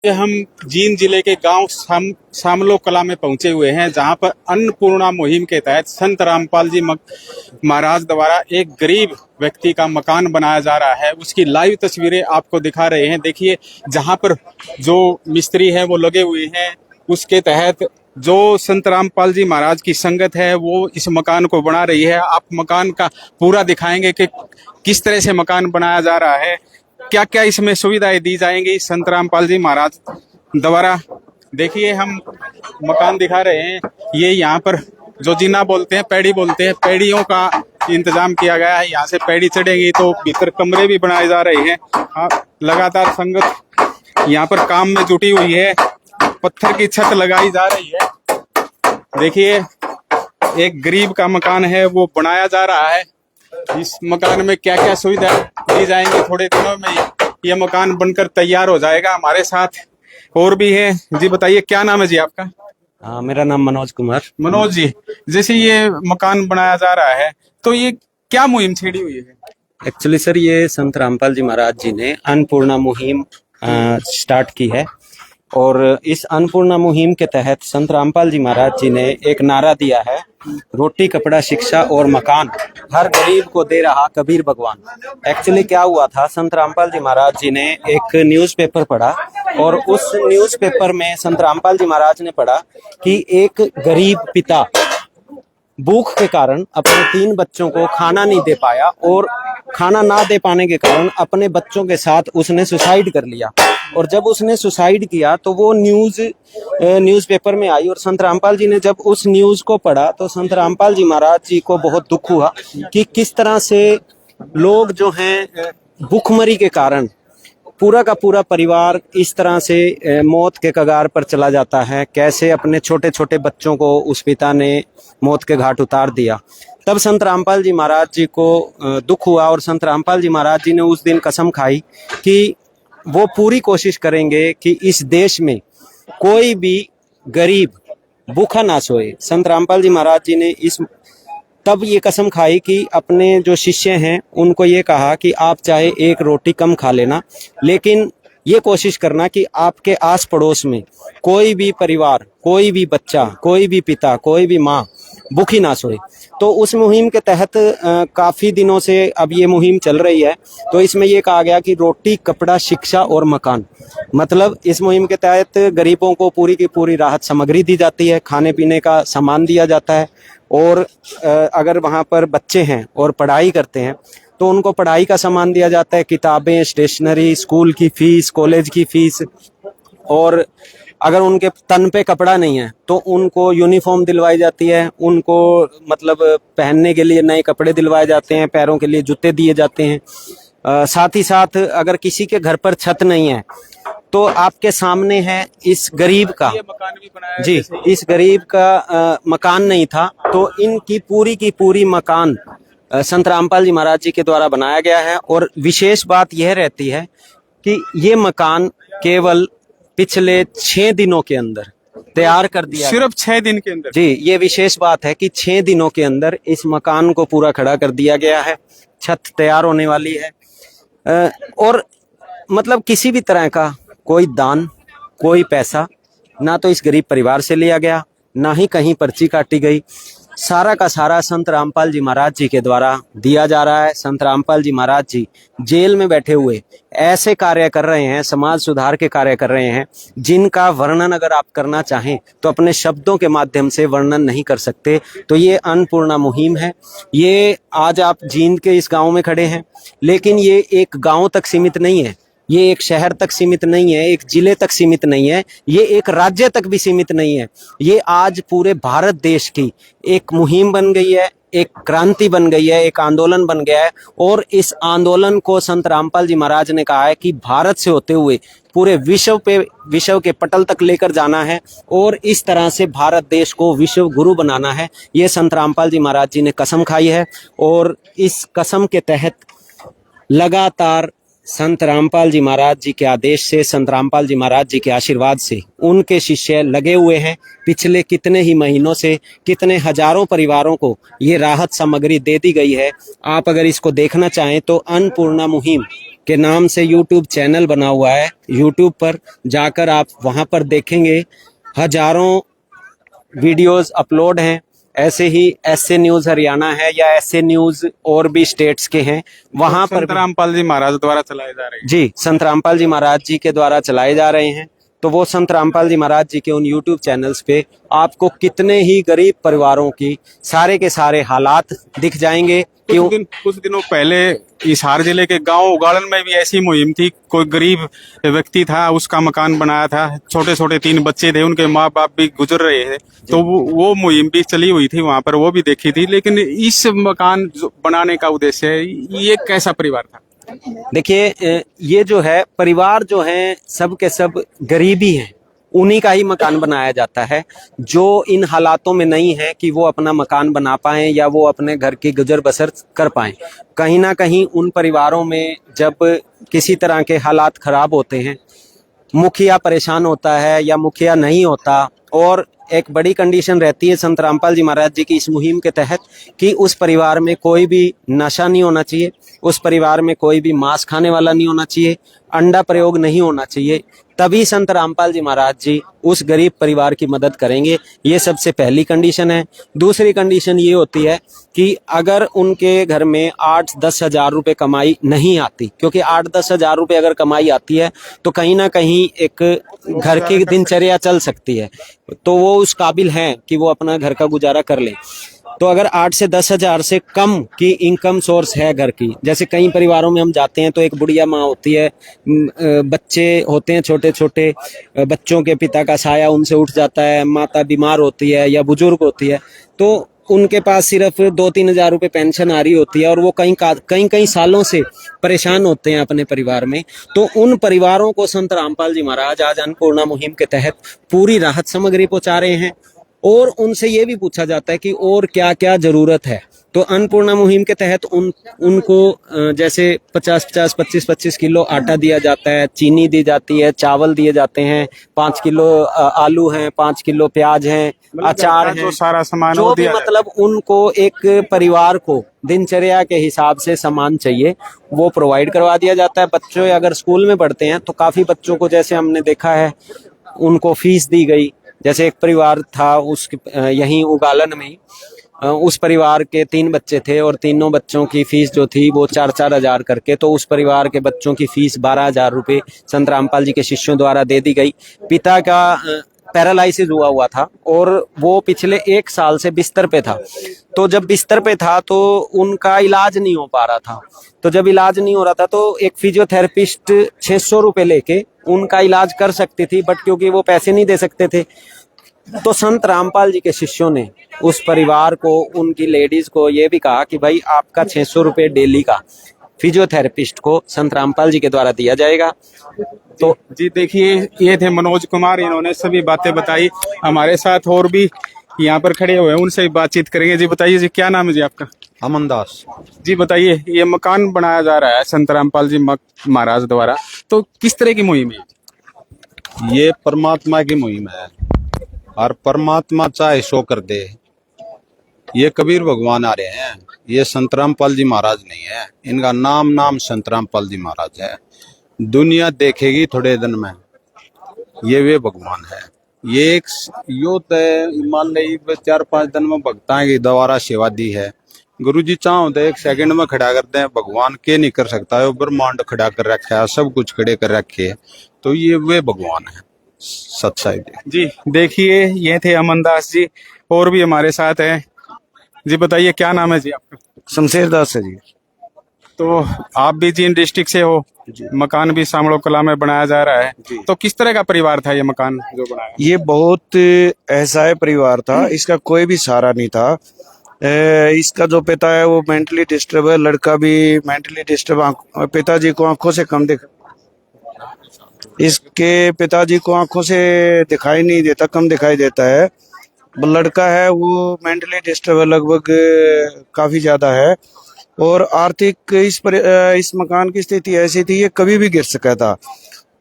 हम जींद जिले के गांव सामलो कला में पहुंचे हुए हैं, जहां पर अन्नपूर्णा मुहिम के तहत संत रामपाल जी महाराज द्वारा एक गरीब व्यक्ति का मकान बनाया जा रहा है। उसकी लाइव तस्वीरें आपको दिखा रहे हैं। देखिए, जहां पर जो मिस्त्री हैं वो लगे हुए हैं, उसके तहत जो संत रामपाल जी महाराज की संगत है वो इस मकान को बना रही है। आप मकान का पूरा दिखाएंगे कि किस तरह से मकान बनाया जा रहा है, क्या क्या इसमें सुविधाएं दी जाएंगी संत रामपाल जी महाराज द्वारा। देखिए, हम मकान दिखा रहे हैं। ये यहाँ पर जो जीना बोलते हैं, पैड़ी बोलते हैं, पैड़ियों का इंतजाम किया गया है। यहाँ से पैड़ी चढ़ेगी तो भीतर कमरे भी बनाए जा रहे हैं। लगातार संगत यहाँ पर काम में जुटी हुई है। पत्थर की छत लगाई जा रही है। देखिए, एक गरीब का मकान है वो बनाया जा रहा है। इस मकान में क्या क्या सुविधा दी जाएंगी, थोड़े दिनों में ये मकान बनकर तैयार हो जाएगा। हमारे साथ और भी है। जी बताइए, क्या नाम है जी आपका? मेरा नाम मनोज कुमार। मनोज जी, जैसे ये मकान बनाया जा रहा है तो ये क्या मुहिम छेड़ी हुई है? एक्चुअली सर, ये संत रामपाल जी महाराज जी ने अन्नपूर्णा मुहिम स्टार्ट की है। और इस अन्नपूर्णा मुहिम के तहत संत रामपाल जी महाराज जी ने एक नारा दिया है, रोटी कपड़ा शिक्षा और मकान हर गरीब को दे रहा कबीर भगवान। एक्चुअली क्या हुआ था, संत रामपाल जी महाराज जी ने एक न्यूज़पेपर पढ़ा और उस न्यूज़पेपर में संत रामपाल जी महाराज ने पढ़ा कि एक गरीब पिता भूख के कारण अपने 3 बच्चों को खाना नहीं दे पाया और खाना ना दे पाने के कारण अपने बच्चों के साथ उसने सुसाइड कर लिया। और जब उसने सुसाइड किया तो वो न्यूज़पेपर में आई और संत रामपाल जी ने जब उस न्यूज़ को पढ़ा तो संत रामपाल जी महाराज जी को बहुत दुख हुआ कि किस तरह से लोग जो हैं भूखमरी के कारण पूरा का पूरा परिवार इस तरह से मौत के कगार पर चला जाता है। कैसे अपने छोटे छोटे बच्चों को उस पिता ने मौत के घाट उतार दिया। तब संत रामपाल जी महाराज जी को दुख हुआ और संत रामपाल जी महाराज जी ने उस दिन कसम खाई कि वो पूरी कोशिश करेंगे कि इस देश में कोई भी गरीब भूखा ना सोए। संत रामपाल जी महाराज जी ने तब ये कसम खाई कि अपने जो शिष्य हैं उनको ये कहा कि आप चाहे एक रोटी कम खा लेना, लेकिन ये कोशिश करना कि आपके आस पड़ोस में कोई भी परिवार, कोई भी बच्चा, कोई भी पिता, कोई भी माँ भूखी ना सोए। तो उस मुहिम के तहत काफ़ी दिनों से अब ये मुहिम चल रही है। तो इसमें ये कहा गया कि रोटी कपड़ा शिक्षा और मकान, मतलब इस मुहिम के तहत गरीबों को पूरी की पूरी राहत सामग्री दी जाती है, खाने पीने का सामान दिया जाता है। और अगर वहाँ पर बच्चे हैं और पढ़ाई करते हैं तो उनको पढ़ाई का सामान दिया जाता है, किताबें, स्टेशनरी, स्कूल की फीस, कॉलेज की फीस। और अगर उनके तन पे कपड़ा नहीं है तो उनको यूनिफॉर्म दिलवाई जाती है, उनको मतलब पहनने के लिए नए कपड़े दिलवाए जाते हैं, पैरों के लिए जूते दिए जाते हैं। साथ ही साथ अगर किसी के घर पर छत नहीं है तो आपके सामने है इस गरीब का मकान भी बनाया जी, इस गरीब का मकान नहीं था तो इनकी पूरी की पूरी मकान संत रामपाल जी महाराज जी के द्वारा बनाया गया है। और विशेष बात यह रहती है कि ये मकान केवल पिछले 6 दिनों के अंदर तैयार कर दिया। सिर्फ 6 दिन के अंदर? जी, ये विशेष बात है कि 6 दिनों के अंदर इस मकान को पूरा खड़ा कर दिया गया है। छत तैयार होने वाली है और मतलब किसी भी तरह का कोई दान, कोई पैसा ना तो इस गरीब परिवार से लिया गया, ना ही कहीं पर्ची काटी गई। सारा का सारा संत रामपाल जी महाराज जी के द्वारा दिया जा रहा है। संत रामपाल जी महाराज जी जेल में बैठे हुए ऐसे कार्य कर रहे हैं, समाज सुधार के कार्य कर रहे हैं, जिनका वर्णन अगर आप करना चाहें तो अपने शब्दों के माध्यम से वर्णन नहीं कर सकते। तो ये अन्नपूर्णा मुहिम है। ये आज आप जींद के इस गांव में खड़े हैं, लेकिन ये एक गांव तक सीमित नहीं है, ये एक शहर तक सीमित नहीं है, एक जिले तक सीमित नहीं है, ये एक राज्य तक भी सीमित नहीं है। ये आज पूरे भारत देश की एक मुहिम बन गई है, एक क्रांति बन गई है, एक आंदोलन बन गया है। और इस आंदोलन को संत रामपाल जी महाराज ने कहा है कि भारत से होते हुए पूरे विश्व के पटल तक लेकर जाना है और इस तरह से भारत देश को विश्व गुरु बनाना है। ये संत रामपाल जी महाराज जी ने कसम खाई है और इस कसम के तहत लगातार संत रामपाल जी महाराज जी के आदेश से, संत रामपाल जी महाराज जी के आशीर्वाद से उनके शिष्य लगे हुए हैं। पिछले कितने ही महीनों से कितने हजारों परिवारों को ये राहत सामग्री दे दी गई है। आप अगर इसको देखना चाहें तो अन्नपूर्णा मुहिम के नाम से यूट्यूब चैनल बना हुआ है। यूट्यूब पर जाकर आप वहां पर देखेंगे हजारों वीडियोस अपलोड हैं। ऐसे ही एसए न्यूज हरियाणा है या एसए न्यूज और भी स्टेट्स के हैं, वहां पर संत रामपाल जी महाराज द्वारा चलाए जा रहे हैं। जी संत रामपाल जी महाराज जी के द्वारा चलाए जा रहे हैं। तो वो संत रामपाल जी महाराज जी के उन यूट्यूब चैनल्स पे आपको कितने ही गरीब परिवारों की सारे के सारे हालात दिख जाएंगे। क्यों कुछ दिनों पहले हिसार जिले के गांव उगाड़न में भी ऐसी मुहिम थी। कोई गरीब व्यक्ति था, उसका मकान बनाया था, छोटे छोटे 3 बच्चे थे, उनके माँ बाप भी गुजर रहे थे, तो वो मुहिम भी चली हुई थी वहां पर, वो भी देखी थी। लेकिन इस मकान बनाने का उद्देश्य है, ये कैसा परिवार था? देखिए, ये जो है परिवार जो है सब के सब गरीबी है, उन्हीं का ही मकान बनाया जाता है। जो इन हालातों में नहीं है कि वो अपना मकान बना पाए या वो अपने घर की गुजर बसर कर पाए, कहीं ना कहीं उन परिवारों में जब किसी तरह के हालात खराब होते हैं, मुखिया परेशान होता है या मुखिया नहीं होता, और एक बड़ी कंडीशन रहती है संत रामपाल जी महाराज जी की इस मुहिम के तहत कि उस परिवार में कोई भी नशा नहीं होना चाहिए, उस परिवार में कोई भी मांस खाने वाला नहीं होना चाहिए, अंडा प्रयोग नहीं होना चाहिए, तभी संत रामपाल जी महाराज जी उस गरीब परिवार की मदद करेंगे। ये सबसे पहली कंडीशन है। दूसरी कंडीशन ये होती है कि अगर उनके घर में 8-10 हजार रुपए कमाई नहीं आती, क्योंकि 8-10 हजार रुपए अगर कमाई आती है तो कहीं ना कहीं एक घर की दिनचर्या चल सकती है, तो वो उस काबिल हैं कि वो अपना घर का गुजारा कर ले। तो अगर 8 से 10 हजार से कम की इनकम सोर्स है घर की, जैसे कई परिवारों में हम जाते हैं तो एक बुढ़िया माँ होती है, बच्चे होते हैं छोटे छोटे, बच्चों के पिता का साया उनसे उठ जाता है, माता बीमार होती है या बुजुर्ग होती है, तो उनके पास सिर्फ 2-3 हजार रुपए पेंशन आ रही होती है और वो कई सालों से परेशान होते हैं अपने परिवार में। तो उन परिवारों को संत रामपाल जी महाराज आज अन्नपूर्णा मुहिम के तहत पूरी राहत सामग्री पहुंचा रहे हैं, और उनसे ये भी पूछा जाता है कि और क्या क्या जरूरत है। तो अन्नपूर्णा मुहिम के तहत उनको जैसे 50-50, 25-25 किलो आटा दिया जाता है, चीनी दी जाती है, चावल दिए जाते हैं, 5 किलो आलू हैं, 5 किलो प्याज हैं, अचार है, जो सारा सामान जो भी मतलब उनको एक परिवार को दिनचर्या के हिसाब से सामान चाहिए वो प्रोवाइड करवा दिया जाता है। बच्चों अगर स्कूल में पढ़ते हैं तो काफी बच्चों को जैसे हमने देखा है उनको फीस दी गई। जैसे एक परिवार था उस यहीं उगालन में, उस परिवार के 3 बच्चे थे और तीनों बच्चों की फीस जो थी वो 4-4 हजार करके, तो उस परिवार के बच्चों की फीस 12 हजार रुपये संत रामपाल जी के शिष्यों द्वारा दे दी गई। पिता का पैरालाइसिस हुआ था और वो पिछले 1 साल से बिस्तर पे था, तो जब बिस्तर पे था तो उनका इलाज नहीं हो पा रहा था। तो जब इलाज नहीं हो रहा था तो एक फिजियोथेरेपिस्ट 600 रुपए लेके उनका इलाज कर सकती थी, बट क्योंकि वो पैसे नहीं दे सकते थे तो संत रामपाल जी के शिष्यों ने उस परिवार को, उनकी लेडीज को ये भी कहा कि भाई आपका 600 रुपए डेली का फिजियोथेरेपिस्ट को संत रामपाल जी के द्वारा दिया जाएगा। तो जी देखिए, ये थे मनोज कुमार, इन्होंने सभी बातें बताई। हमारे साथ और भी यहाँ पर खड़े हुए हैं, उनसे भी बातचीत करेंगे। जी बताइए जी, क्या नाम है जी आपका? अमन दास। जी बताइए, ये मकान बनाया जा रहा है संत रामपाल जी महाराज द्वारा, तो किस तरह की मुहिम है? ये परमात्मा की मुहिम है और परमात्मा चाहे सो कर दे। ये कबीर भगवान आ रहे हैं, ये संत रामपाल जी महाराज नहीं है, इनका नाम संत रामपाल जी महाराज है। दुनिया देखेगी थोड़े दिन में, ये वे भगवान है। ये एक युद्ध है, मान ली 4-5 दिन में भक्ताएं की दोबारा सेवा दी है। गुरु जी चाहो तो 1 सेकंड में खड़ा कर दें, भगवान के नहीं कर सकता है, ब्रह्मांड खड़ा कर रखा है, सब कुछ खड़े कर रखे है, तो ये वे भगवान है सच्चाई। जी देखिए, ये थे अमन दास जी, और भी हमारे साथ हैं। जी बताइए, क्या नाम है जी आपका? शमशेर दास है जी। तो आप भी जींद डिस्ट्रिक्ट से हो, मकान भी शामलो कला में बनाया जा रहा है, तो किस तरह का परिवार था ये मकान जो बनाया? ये बहुत असहाय परिवार था, इसका कोई भी सहारा नहीं था। इसका जो पिता है वो मेंटली डिस्टर्ब है, लड़का भी मेंटली डिस्टर्ब, पिताजी को आंखों से कम इसके पिताजी को आंखों से दिखाई नहीं देता, कम दिखाई देता है। लड़का है वो मेंटली डिस्टर्ब लगभग काफी ज्यादा है, और आर्थिक इस मकान की स्थिति ऐसी थी ये कभी भी गिर सका था।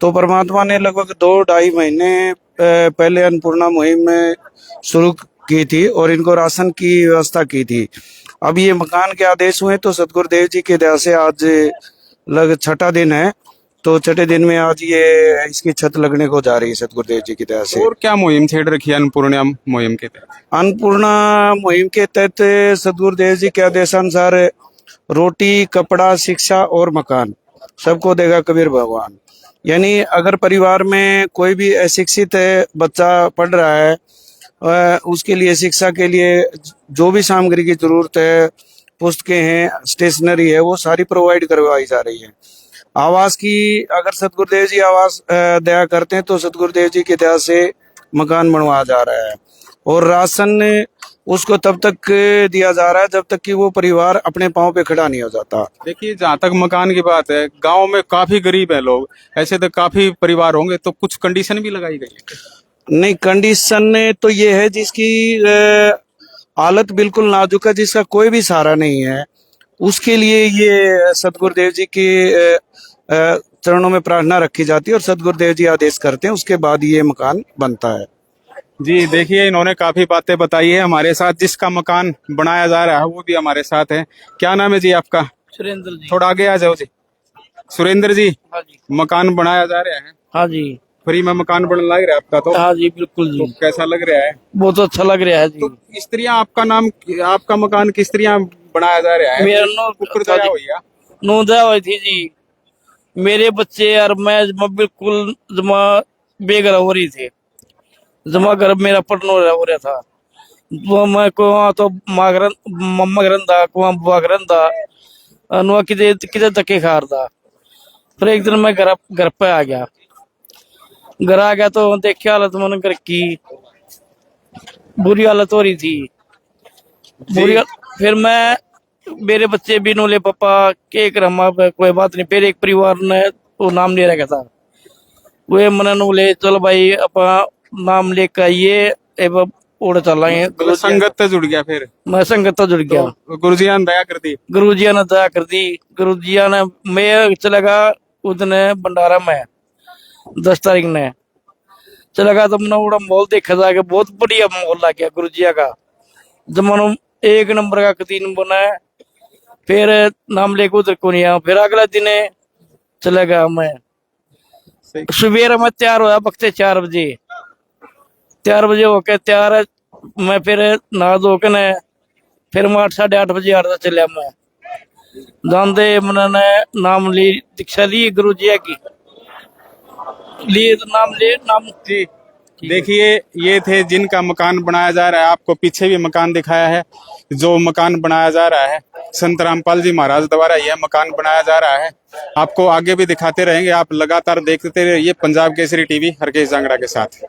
तो परमात्मा ने लगभग 2-2.5 महीने पहले अन्नपूर्णा मुहिम में शुरू की थी और इनको राशन की व्यवस्था की थी। अब ये मकान के आदेश हुए तो सतगुरुदेव जी के दया से आज लग छठा दिन है। तो छठे दिन में आज ये इसकी छत लगने को जा रही है सतगुरुदेव जी की दया से। और क्या मुहिम छेड़ रखी है अन्नपूर्णा मुहिम के तहत? अन्नपूर्णा मुहिम के तहत सतगुरुदेव जी के आदेशानुसार रोटी, कपड़ा, शिक्षा और मकान सबको देगा कबीर भगवान। यानी अगर परिवार में कोई भी अशिक्षित बच्चा पढ़ रहा है, उसके लिए शिक्षा के लिए जो भी सामग्री की जरूरत है, पुस्तकें हैं, स्टेशनरी है, वो सारी प्रोवाइड करवाई जा रही है। आवास की अगर सतगुरुदेव जी आवास दया करते हैं तो सतगुरुदेव जी की दया से मकान बनवाया जा रहा है। और राशन उसको तब तक दिया जा रहा है जब तक कि वो परिवार अपने पांव पे खड़ा नहीं हो जाता। देखिए, जहाँ तक मकान की बात है, गांव में काफी गरीब है लोग, ऐसे तो काफी परिवार होंगे, तो कुछ कंडीशन भी लगाई गई है? नहीं, कंडीशन तो ये है जिसकी हालत बिल्कुल नाजुक है, जिसका कोई भी सहारा नहीं है, उसके लिए ये सतगुरुदेव जी के चरणों में प्रार्थना रखी जाती है और सतगुरुदेव जी आदेश करते हैं, उसके बाद ये मकान बनता है। जी देखिए, इन्होंने काफी बातें बताई है। हमारे साथ जिसका मकान बनाया जा रहा है वो भी हमारे साथ है। क्या नाम है जी आपका? सुरेंद्र जी। थोड़ा आगे आ जाओ जी। सुरेंद्र जी, हाँ जी। मकान बनाया जा रहा है, हाँ जी। फ्री में मकान बनने लग रहा है आपका, तो हाँ जी, बिल्कुल जी। तो कैसा लग रहा है? बहुत अच्छा लग रहा है जी। तो स्त्रियां, आपका मकान किस तरह बनाया जा रहा है? मेरा ऊपर दया हुई है? नोंदा हुई थी जी। मेरे बच्चे और मैं बिल्कुल जमा बेघर हो रही थे, जमा घर मेरा पटना हो रहा था। तो मैं को तो मम्मा ग्रंथा को बुआ ग्रंथा अनुआ किधे किधे धक्के खा रहा था। फिर एक दिन मैं घर पे आ गया। घर आ गया तो देखी हालत मन घर की बुरी हालत हो रही थी। फिर मैं मेरे बच्चे भी नोले पापा के रमा कोई बात नहीं। फिर एक परिवार ने वो नाम ले रखा था, वे मन नोले चल भाई अपना नाम लेकर आइए एवं उड़ चलाएंगे। मतलब संगत से जुड़ गया? फिर मैं संगत तो जुड़ गया। तो गुरुजिया ने दया कर दी? गुरुजिया ने दया कर दी। गुरुजिया ने मैं चलेगा उसने भंडारा में 10 तारीख ने चलेगा तो मैंने बड़ा मॉल देखा जाके बहुत बढ़िया मॉल लग गया गुरुजिया का। जब एक नंबर का 3 बना है। फिर नाम लेके उधर को नहीं आया। फिर अगला दिन चला गया मैं। सुबह मैं तैयार हुआ वक्त 4 बजे। 4 बजे होके तैयार मैं फिर नहा धो के न फिर मैं 8 साढ़े 8 बजे आता चलिया। मैं जानते मैंने नाम ली, दीक्षा ली गुरु जी की, लिए तो नाम ले नाम। जी देखिए, ये थे जिनका मकान बनाया जा रहा है। आपको पीछे भी मकान दिखाया है। जो मकान बनाया जा रहा है संत रामपाल जी महाराज द्वारा यह मकान बनाया जा रहा है। आपको आगे भी दिखाते रहेंगे। आप लगातार देखते रहिए पंजाब केसरी टीवी हरकेश जांगड़ा के साथ।